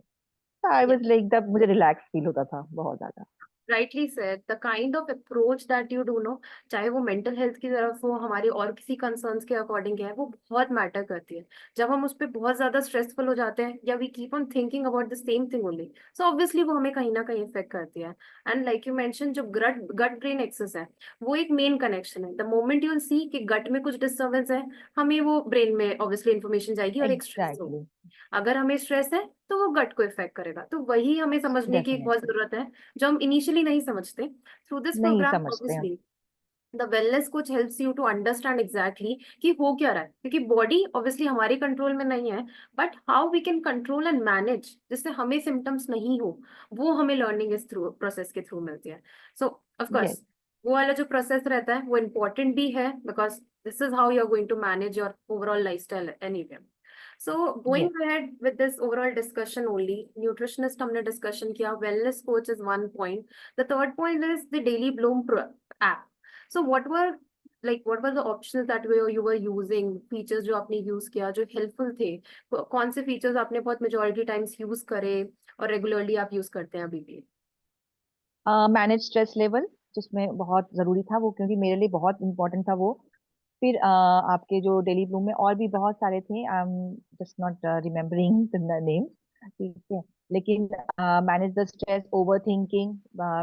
I
Yeah.
Was like that, मुझे रिलैक्स फील होता था बहुत ज्यादा।
Rightly said, the kind of approach that you do no, चाहे वो मेंटल हेल्थ की तरफ हो, हमारे और किसी कंसर्न्स के अकॉर्डिंग है, वो बहुत मैटर करती है। जब हम उस पर बहुत ज्यादा स्ट्रेसफुल हो जाते हैं या we keep on thinking about the same thing only, so obviously वो हमें कहीं ना कहीं इफेक्ट करती है। एंड लाइक यू मेंशन, जो गट गट ब्रेन एक्सेस है, वो एक मेन कनेक्शन है। द मोमेंट यू सी कि गट में कुछ डिस्टर्बेंस है, हमें वो ब्रेन में ऑब्वियसली इन्फॉर्मेशन जाएगी और एक स्ट्रेस होगा।
एग्जैक्टली।
अगर हमें स्ट्रेस है तो वो गट को इफेक्ट करेगा। तो वही हमें समझने की एक बहुत
डेफिनेटली।
जरूरत है, जो हम इनिशियली नहीं समझते। थ्रू दिस
नहीं
प्रोग्राम
समझते हम।
Obviously the wellness coach helps you to understand exactly कि हो क्या रहा है, क्योंकि बॉडी ऑब्वियसली हमारे कंट्रोल में नहीं है, but how we can control and manage जिससे हमें सिम्टम्स नहीं हो, वो हमें लर्निंग इस थ्रू प्रोसेस के थ्रू मिलती है। So of
yes.
कोर्स वो वाला जो प्रोसेस रहता है वो इम्पोर्टेंट भी है, because this is how you are going to manage your overall life style anyway. So going
yes.
ahead with this overall discussion only, nutritionist हमने discussion किया, wellness coach is one point. The third point is the Daily Bloom app. So what were the options that you were using, features जो आपने use किया जो helpful थे, कौन से features आपने बहुत majority times use करे और regularly आप use करते हैं अभी भी?
मैनेज स्ट्रेस लेवल, जिसमें बहुत जरूरी था वो, क्योंकि मेरे लिए बहुत इंपॉर्टेंट था वो। फिर आपके जो डेली ब्लूम में और भी बहुत सारे थे, I am just not remembering the name, ठीक है, लेकिन manage the stress, over thinking,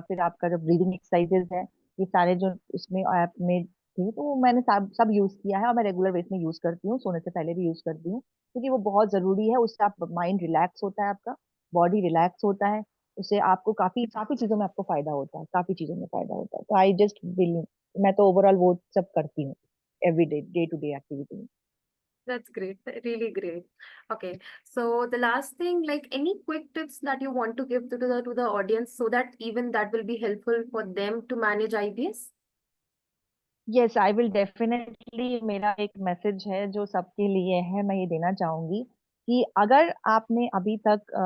फिर आपका जो ब्रीदिंग एक्सरसाइजेज है, ये सारे जो इसमें ऐप में थे, तो वो मैंने सब सब यूज किया है, और मैं रेगुलर बेस में यूज करती हूँ, सोने से पहले भी यूज करती हूँ, क्योंकि वो बहुत जरूरी है। उससे आप माइंड रिलैक्स होता है, आपका बॉडी रिलैक्स होता है, उससे आपको काफी काफी चीजों में आपको फायदा होता है, काफी चीजों में फायदा होता है। तो आई जस्ट विल, मैं तो ओवरऑल वो सब करती हूँ every day to day activity.
That's great. Really great. Okay. So the last thing, like any quick tips that you want to give to the audience so that even that will be helpful for them to manage IBS?
Yes, I will definitely, मेरा एक message है जो सबके लिए है, मैं ये देना चाहूंगी कि अगर आपने अभी तक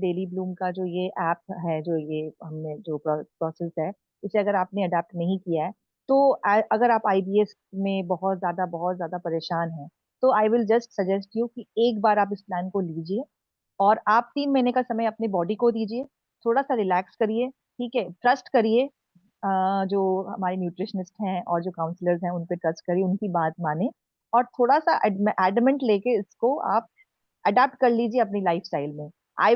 डेली ब्लूम का जो ये ऐप है, जो ये हमने जो प्रोसेस है, इसे अगर आपने अडेप्ट नहीं किया है, तो अगर आप आईबीएस में बहुत ज्यादा परेशान हैं, तो I will just suggest you कि एक बार आप इस प्लान को लीजिए, और आप 3 महीने का समय अपनी बॉडी को दीजिए, थोड़ा सा रिलैक्स करिए, ठीक है, ट्रस्ट करिए, जो हमारे न्यूट्रिशनिस्ट हैं और जो काउंसलर्स हैं उन पे ट्रस्ट करिए, उनकी बात माने, और थोड़ा सा एडमेंट लेके इसको आप अडाप्ट कर लीजिए अपनी लाइफस्टाइल में। आई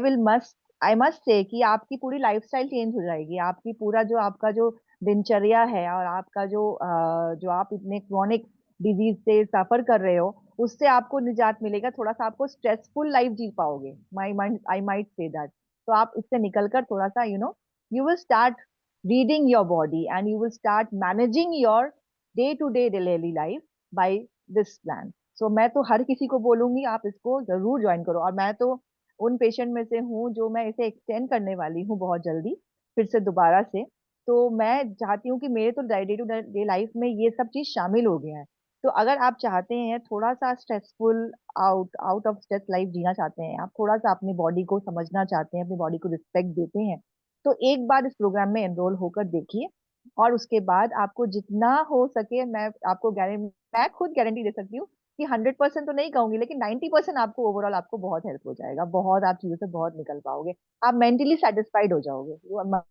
मस्ट से कि आपकी पूरी लाइफस्टाइल चेंज हो जाएगी, आपकी पूरा जो आपका जो दिनचर्या है, और आपका जो आप इतने क्रॉनिक डिजीज से सफर कर रहे हो, उससे आपको निजात मिलेगा। थोड़ा सा आपको स्ट्रेसफुल लाइफ जी पाओगे, आई माइट से दैट। तो आप इससे निकलकर थोड़ा सा you will start reading your body and you will start managing your day to day daily life by this plan. So मैं तो हर किसी को बोलूंगी आप इसको जरूर ज्वाइन करो। और मैं तो उन पेशेंट में से हूँ जो मैं इसे एक्सटेंड करने वाली हूँ बहुत जल्दी, फिर से दोबारा से। तो मैं चाहती हूँ कि मेरे तो डे टू डे लाइफ में ये सब चीज शामिल हो गया है। तो अगर आप चाहते हैं थोड़ा सा stressful, out out of stress life जीना चाहते हैं, आप थोड़ा सा अपनी बॉडी को समझना चाहते हैं, अपनी बॉडी को रिस्पेक्ट देते हैं, तो एक बार इस प्रोग्राम में एनरोल होकर देखिए। और उसके बाद आपको जितना हो सके, मैं खुद गारंटी दे सकती हूँ कि 100% तो नहीं कहूंगी, लेकिन 90% आपको ओवरऑल आपको बहुत हेल्प हो जाएगा, बहुत आप चीजों से बहुत निकल पाओगे, आप मेंटली सेटिस्फाइड हो जाओगे।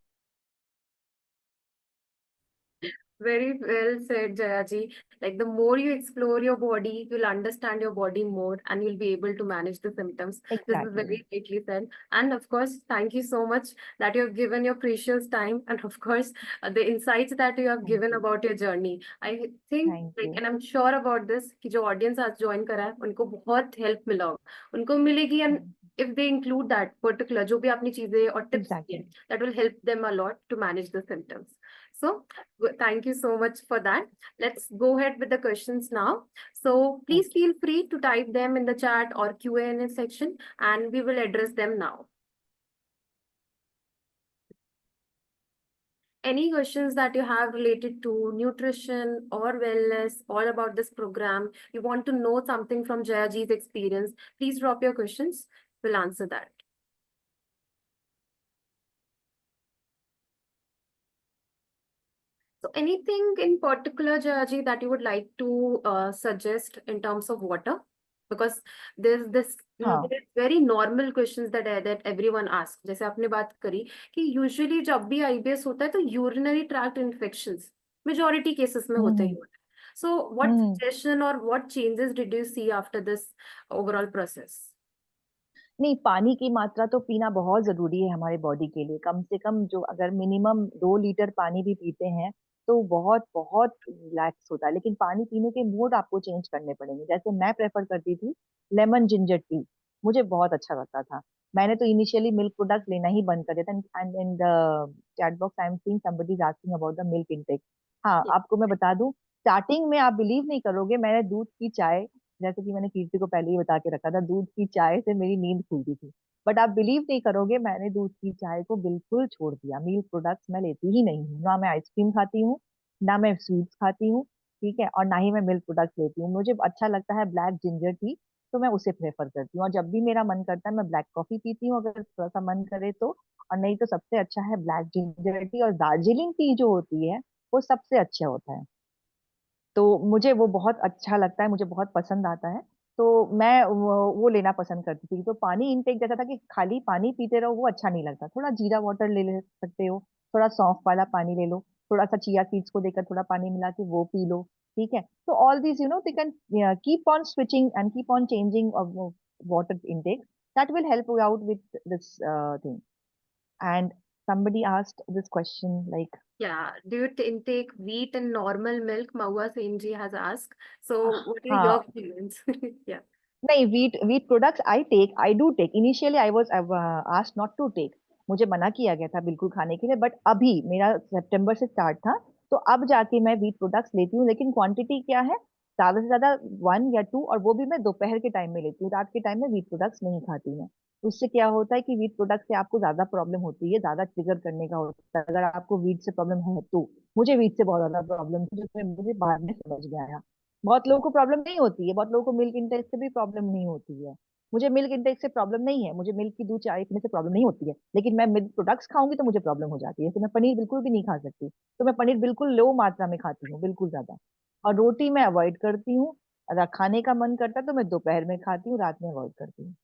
Very well said, Jayaji. Like the more you explore your body, you'll understand your body more and you'll be able to manage the symptoms. This is
exactly.
very rightly said. And of course, thank you so much that you have given your precious time and of course the insights that you have
thank
given
you.
about your journey. I think
thank
like
you.
and I'm sure about this कि जो audience आज join करा है उनको बहुत help मिला होगा उनको मिलेगी and if they include that particular जो भी आपने चीजें और tips दिए
exactly.
that will help them a lot to manage the symptoms. So thank you so much for that. Let's go ahead with the questions now. So please
okay.
feel free to type them in the chat or Q&A section and we will address them now. Any questions that you have related to nutrition or wellness or about this program, you want to know something from Jayaji's experience, please drop your questions. We'll answer that. So anything in particular, Jayaji, that you would like to suggest in terms of water? Because there's this
हाँ।
there's very normal questions that everyone asks. जैसे आपने बात करी कि usually जब भी IBS होता है तो urinary tract infections majority cases में होते ही
हम्म।
होते हैं. So what
hmm.
suggestion or what changes did you see after this overall process?
नहीं, पानी की मात्रा तो पीना बहुत जरूरी है हमारे बॉडी के लिए। कम से कम जो अगर मिनिमम 2 लीटर पानी भी पीते हैं तो बहुत बहुत रिलैक्स होता है। लेकिन पानी पीने के मोड आपको चेंज करने पड़ेंगे। जैसे मैं प्रेफर करती थी लेमन जिंजर टी, मुझे बहुत अच्छा लगता था। मैंने तो इनिशियली मिल्क प्रोडक्ट लेना ही बंद कर दिया था। And in the chat box I am seeing somebody is asking about the milk intake. हाँ,
Yeah.
आपको मैं बता दूं, स्टार्टिंग में आप बिलीव नहीं करोगे, मैंने दूध की चाय, जैसे कि मैंने कीर्ति को पहले ही बता के रखा था, दूध की चाय से मेरी नींद खुलती थी। बट आप बिलीव नहीं करोगे, मैंने दूध की चाय को बिल्कुल छोड़ दिया। मिल्क प्रोडक्ट्स मैं लेती ही नहीं हूँ, ना मैं आइसक्रीम खाती हूँ, ना मैं स्वीट्स खाती हूँ, ठीक है, और ना ही मैं मिल्क प्रोडक्ट्स लेती हूँ। मुझे अच्छा लगता है ब्लैक जिंजर टी, तो मैं उसे प्रेफर करती हूँ। और जब भी मेरा मन करता है मैं ब्लैक कॉफी पीती हूँ, अगर थोड़ा सा मन करे तो। और नहीं तो सबसे अच्छा है ब्लैक जिंजर टी, और दार्जिलिंग टी जो होती है वो सबसे अच्छा होता है। तो मुझे वो बहुत अच्छा लगता है, मुझे बहुत पसंद आता है। तो मैं वो लेना पसंद करती थी। तो पानी इनटेक जैसा था कि खाली पानी पीते रहो, वो अच्छा नहीं लगता। थोड़ा जीरा वाटर ले सकते हो, थोड़ा सौंफ वाला पानी ले लो, थोड़ा सा चिया सीड्स को देकर थोड़ा पानी मिला के वो पी लो, ठीक है। तो all this they can keep on switching and keep on changing water intake, that will help you out with this thing. And somebody asked this question like,
Yeah, do you intake wheat and normal milk? Maua Senji has asked. So, what are
हाँ,
your feelings? Yeah.
नहीं, wheat products I do take. Initially I was asked not to take, मुझे मना किया गया था बिल्कुल खाने के लिए। बट अभी मेरा सितंबर से स्टार्ट था, तो अब जाके मैं वीट प्रोडक्ट्स लेती हूँ। लेकिन क्वांटिटी क्या है, ज्यादा से ज्यादा 1 या 2, और वो भी मैं दोपहर के टाइम में लेती हूँ। रात के टाइम में वीट प्रोडक्ट्स नहीं खाती मैं। उससे क्या होता है कि वीट प्रोडक्ट से आपको ज्यादा प्रॉब्लम होती है, ज्यादा ट्रिगर करने का होता है। अगर आपको वीट से प्रॉब्लम है तो, मुझे वीट से बहुत ज्यादा प्रॉब्लम थी, जिसमें मुझे बाद में समझ में आया। बहुत लोगों को प्रॉब्लम नहीं होती है, बहुत लोगों को मिल्क इंटेक से भी प्रॉब्लम नहीं होती है। मुझे मिल्क इंटेक से प्रॉब्लम नहीं है, मुझे मिल्क की दूध चाय पीने से प्रॉब्लम नहीं होती है। लेकिन मैं मिल्क प्रोडक्ट्स खाऊंगी तो मुझे प्रॉब्लम हो जाती है। तो मैं पनीर बिल्कुल भी नहीं खा सकती। तो मैं पनीर बिल्कुल लो मात्रा में खाती हूँ, बिल्कुल ज्यादा। और रोटी मैं अवॉइड करती हूँ। अगर खाने का मन करता है तो मैं दोपहर में खाती हूँ, रात में अवॉइड करती हूँ।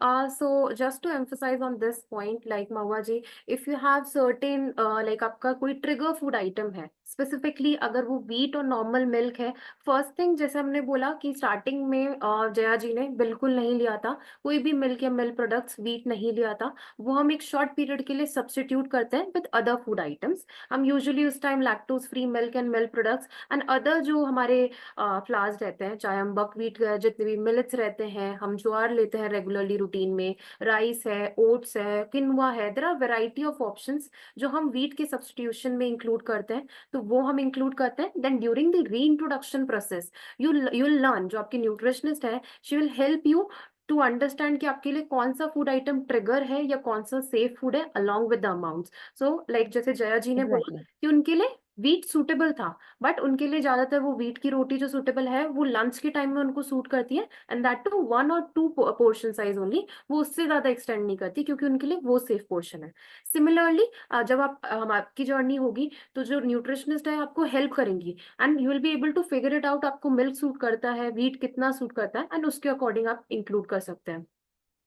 So just to emphasize on this point, like Mahua ji, if you have certain like आपका कोई trigger food item है, specifically अगर वो wheat और normal milk है, first thing जैसे हमने बोला कि starting में जया जी ने बिल्कुल नहीं लिया था, कोई भी milk या milk products wheat नहीं लिया था, वो हम एक short period के लिए substitute करते हैं with other food items. हम usually उस time lactose free milk and milk products and other जो हमारे फ्लावर्स रहते हैं, चाहे हम बकवीट जितने भी मिलेट्स रहते हैं, हम ज्वार लेते हैं रेगुलरली रूटीन में, राइस है, ओट्स है, किनवा है, there are variety of options जो हम व्हीट के सब्सटीट्यूशन में इंक्लूड करते हैं, तो वो हम इंक्लूड करते हैं. Then during the reintroduction process you learn, जो आपकी न्यूट्रिशनिस्ट है, she will help you to understand कि आपके लिए कौन सा फूड आइटम ट्रिगर है या कौन सा सेफ फूड है along with the amounts. So like जैसे जया जी ने बोला
एग्जैक्टली.
कि उनके लिए व्हीट सूटेबल था, बट उनके लिए ज्यादातर वो व्हीट की रोटी जो सूटेबल है वो लंच के टाइम में उनको सूट करती है, एंड दैट टू 1 और 2 पोर्शन साइज ओनली, वो उससे ज्यादा एक्सटेंड नहीं करती क्योंकि उनके लिए वो सेफ पोर्शन है. सिमिलरली जब आपकी जर्नी होगी तो जो न्यूट्रिशनिस्ट है आपको हेल्प करेंगी, and you will be able to figure it out आपको मिल्क सूट करता है, व्हीट कितना सूट करता है, एंड उसके अकॉर्डिंग आप इंक्लूड कर सकते हैं.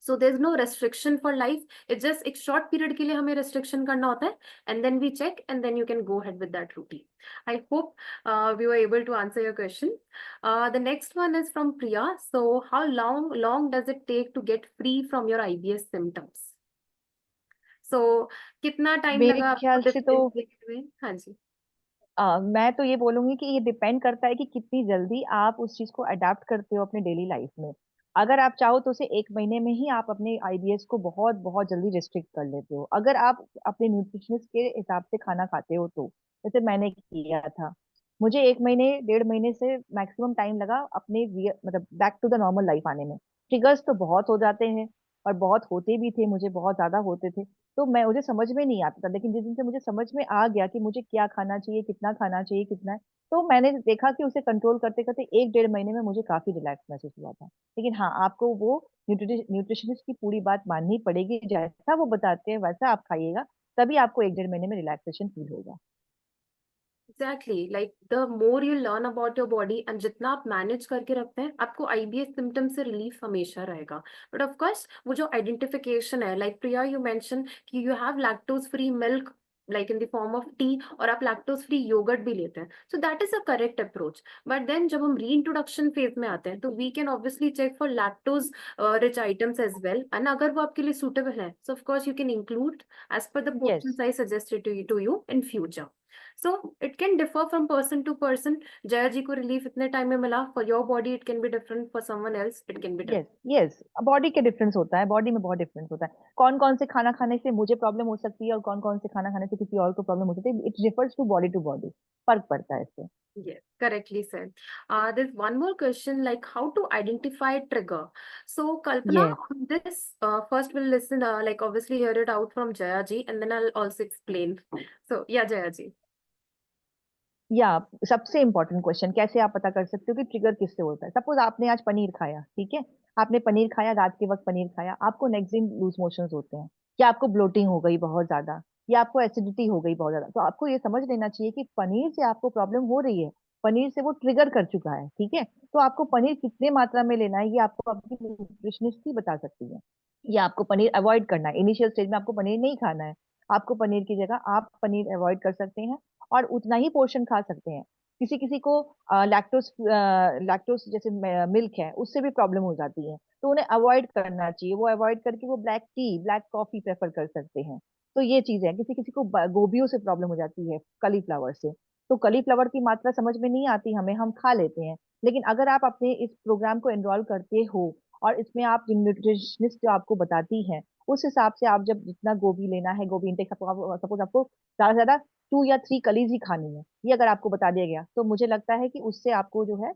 So there is no restriction for life, it's just एक शॉर्ट पीरियड के लिए हमें रेस्ट्रिक्शन करना होता है, and then we check and then you can go head with that routine. I hope we were able to answer your question. The next one is from Priya. So how long does it take to get free from your IBS symptoms? So कितना time
मेरे
लगा आपको
ख्याल से तो
difference देखने में? हाँ जी.
मैं तो ये बोलूंगी कि ये डिपेंड करता है कि कितनी जल्दी आप उस चीज को अडेप्ट करते हो अपने डेली लाइफ में. अगर आप चाहो तो उसे 1 महीने में ही आप अपने आईबीएस को बहुत बहुत जल्दी रिस्ट्रिक्ट कर लेते हो, अगर आप अपने न्यूट्रिशनिस्ट के हिसाब से खाना खाते हो तो. जैसे मैंने किया था, मुझे 1 महीने 1.5 महीने से मैक्सिमम टाइम लगा अपने मतलब back to the normal life आने में. ट्रिगर्स तो बहुत हो जाते हैं, और बहुत होते भी थे, मुझे बहुत ज्यादा होते थे. तो मैं मुझे समझ में नहीं आता था, लेकिन जिस दिन से मुझे समझ में आ गया कि मुझे क्या खाना चाहिए, कितना खाना चाहिए, कितना है, तो मैंने देखा कि उसे कंट्रोल करते करते 1 1.5 महीने में मुझे काफी रिलैक्स महसूस हुआ था. लेकिन हाँ, आपको वो न्यूट्रिशनिस्ट की पूरी बात माननी पड़ेगी, जैसा वो बताते हैं वैसा आप खाइएगा, तभी आपको 1 1.5 महीने में रिलैक्सेशन फील होगा.
Exactly, like the more you learn about your body and जितना आप मैनेज करके रखते हैं, आपको आईबीएस सिम्टम से रिलीफ हमेशा रहेगा. बट ऑफ कोर्स वो जो आइडेंटिफिकेशन है, लाइक प्रिया यू मेंशन कि you have lactose free milk like in the form of tea, और आप लैक्टोज फ्री योगर्ट भी लेते हैं, so that is a correct approach. But then जब हम री इंट्रोडक्शन फेज में आते हैं तो we can obviously check for lactose rich items as well, and अगर वो आपके लिए सुटेबल है, so of course you can include as पर the portion
yes.
Size suggested to you in future. So it can differ from person to person. Jaya ji को relief इतने time में मिला, for your body it can be different, for someone else it can be
yes.
different.
Yes. Body के difference होता है, body में बहुत difference होता है. कौन कौन से खाना खाने से मुझे प्रॉब्लम हो सकती है और कौन कौन से खाना खाने से किसी और को प्रॉब्लम हो सकती है. इट डिफर्स टू बॉडी, फर्क पड़ता है इससे.
Yes, correctly said. There's one more question, like how to identify trigger. So Kalpana,
yes.
on this, first we'll listen, like obviously hear it out from Jaya ji, and then I'll also explain. So yeah, Jaya ji.
या सबसे important question, कैसे आप पता कर सकते हो कि trigger किससे होता है. सपोज आपने आज पनीर खाया, ठीक है, आपने पनीर खाया, रात के वक्त पनीर खाया, आपको नेक्स्ट दिन लूज मोशंस होते हैं, या आपको ब्लोटिंग हो गई बहुत ज्यादा, या आपको एसिडिटी हो गई बहुत ज्यादा, तो आपको ये समझ लेना चाहिए कि पनीर से आपको प्रॉब्लम हो रही है, पनीर से वो ट्रिगर कर चुका है. ठीक है, तो आपको पनीर कितने मात्रा में लेना है ये आपको आपकी न्यूट्रिशनिस्ट ही बता सकती है. या आपको पनीर अवॉइड करना है, इनिशियल स्टेज में आपको पनीर नहीं खाना है, आपको पनीर की जगह आप पनीर अवॉइड कर सकते हैं और उतना ही पोर्शन खा सकते हैं. किसी किसी को लैक्टोज लैक्टोज जैसे मिल्क है, उससे भी प्रॉब्लम हो जाती है, तो उन्हें अवॉइड करना चाहिए. वो अवॉइड करके वो black T, black coffee prefer कर सकते हैं. तो ये चीज है. किसी किसी को गोभियों से प्रॉब्लम हो जाती है, कलीफ्लावर से, तो कलीफ्लावर की मात्रा समझ में नहीं आती हमें, हम खा लेते हैं. लेकिन अगर आप अपने इस प्रोग्राम को एनरोल करते हो और इसमें आप न्यूट्रिशनिस्ट जो आपको बताती है, उस हिसाब से आप जब जितना गोभी लेना है, गोभी इंटेक, सपोज आपको ज्यादा से ज्यादा 2 या 3 कलीज ही खानी है, ये अगर आपको बता दिया गया, तो मुझे लगता है कि उससे आपको जो है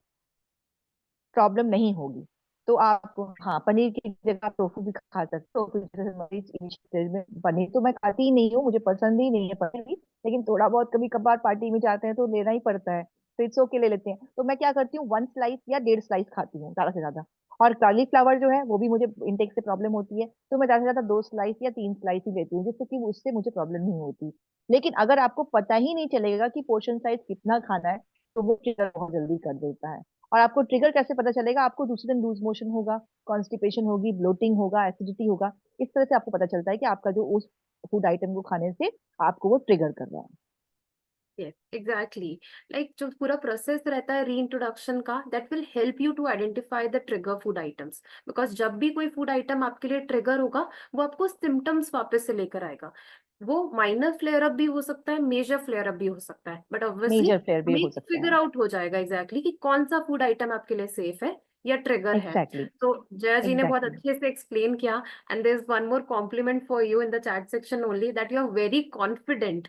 प्रॉब्लम नहीं होगी. तो आप हाँ, पनीर की जगह आप टोफू भी खा सकते हो. टोफू जैसे मरीज स्टेज में, पनीर तो मैं खाती ही नहीं हूँ, मुझे पसंद ही नहीं है पनीर भी, लेकिन थोड़ा बहुत कभी कभार पार्टी में जाते हैं तो लेना ही पड़ता है, तो इट्स ओके, ले लेते हैं. तो मैं क्या करती हूँ, 1 स्लाइस या 1.5 स्लाइस खाती हूँ ज्यादा से ज्यादा. और कॉलीफ्लावर जो है वो भी मुझे इंटेक से प्रॉब्लम होती है, तो मैं ज्यादा से ज्यादा 2 स्लाइस या 3 स्लाइस ही लेती हूँ, जिससे कि उससे मुझे प्रॉब्लम नहीं होती. लेकिन अगर आपको पता ही नहीं चलेगा कि पोर्शन साइज कितना खाना है, तो वो ट्रिगर बहुत जल्दी कर देता है. और आपको ट्रिगर कैसे पता चलेगा? आपको दूसरे दिन लूज मोशन होगा, कॉन्स्टिपेशन होगी, ब्लोटिंग होगा, एसिडिटी होगा। इस तरह से आपको पता चलता है कि आपका जो उस फूड आइटम को खाने से आपको वो ट्रिगर कर रहा है।
यस एग्जैक्टली, लाइक जो पूरा प्रोसेस रहता है रीइंट्रोडक्शन का, that will help you to identify the trigger food items, because जब भी कोई फूड आइटम आपके लिए ट्रिगर होगा वो आपको सिम्टम्स वापस से लेकर आएगा। वो माइनर फ्लेयर अप भी हो सकता है, मेजर फ्लेयर अप भी हो सकता है, बट ऑब्वियसली
मेजर फ्लेयर भी
हमें
हो सकता
फिगर
है।
आउट हो जाएगा एग्जैक्टली कि कौन सा फूड आइटम आपके लिए सेफ है या ट्रिगर है।
एग्जैक्टली,
तो जया जी ने बहुत
एग्जैक्टली।
अच्छे से एक्सप्लेन किया, and there is one more compliment for you in the chat section only, that you are very confident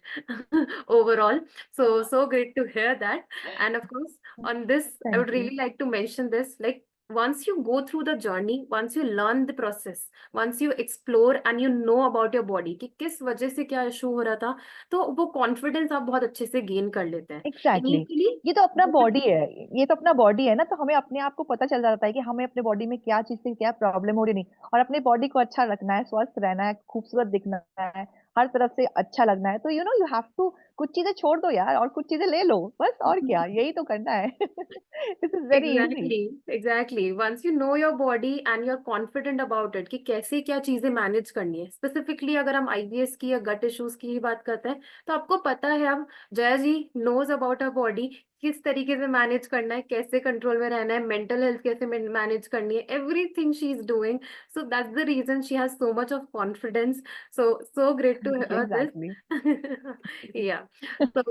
overall. So great to hear that. And of course, on this, I
thank
would
you.
really like to mention this. Like, once you go through the journey, once you learn the process, once you explore and you know about your body कि किस वजह से क्या issue हो रहा था, तो वो कॉन्फिडेंस आप बहुत अच्छे से गेन कर लेते हैं
एग्जैक्टली,
इनिशियली.
ये तो अपना बॉडी है। ये तो अपना बॉडी है ना, तो हमें अपने आप को पता चल जाता है कि हमें अपने बॉडी में क्या चीज से क्या प्रॉब्लम हो रही, नहीं। और अपने बॉडी को अच्छा रखना है, स्वस्थ रहना है, खूबसूरत दिखना है, हर तरफ से अच्छा लगना है, तो यू हैव टू कुछ चीजें छोड़ दो यार और कुछ चीजें ले लो, बस। और क्या, यही तो करना है। This is very easy.
Exactly exactly, once you know your body and you are confident about it कि कैसे क्या चीजें मैनेज करनी है, स्पेसिफिकली अगर हम आईबीएस की या गट इश्यूज की ही बात करते हैं, तो आपको पता है, अब जया जी नोज अबाउट अर बॉडी, किस तरीके से मैनेज करना है, कैसे कंट्रोल में रहना है, मेंटल हेल्थ कैसे मैनेज करनी है, everything she is doing. So that's the reason she has so much of confidence. So great to hear this.
Exactly.
Yeah. So,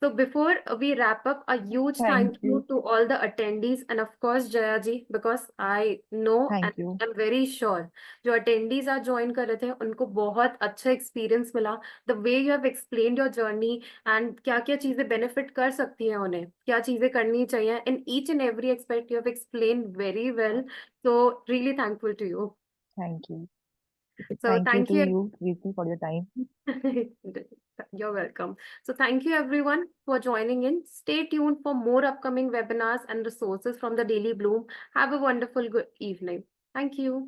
so before we wrap up, a huge
thank
thank
you.
you to all the attendees and of course Jaya ji, because I know and
thank you.
I'm very sure जो attendees आज join कर रहे थे उनको बहुत अच्छा experience मिला. The way you have explained your journey and क्या क्या चीजें benefit कर सकती हैं उन्हें, क्या चीजें करनी चाहिए, in each and every aspect you have explained very well. So really thankful to you.
Thank you.
So
thank you
thank
too
you.
You Preeti for your time.
You're welcome. So thank you everyone for joining in. Stay tuned for more upcoming webinars and resources from the Daily Bloom. Have a wonderful good evening. Thank you.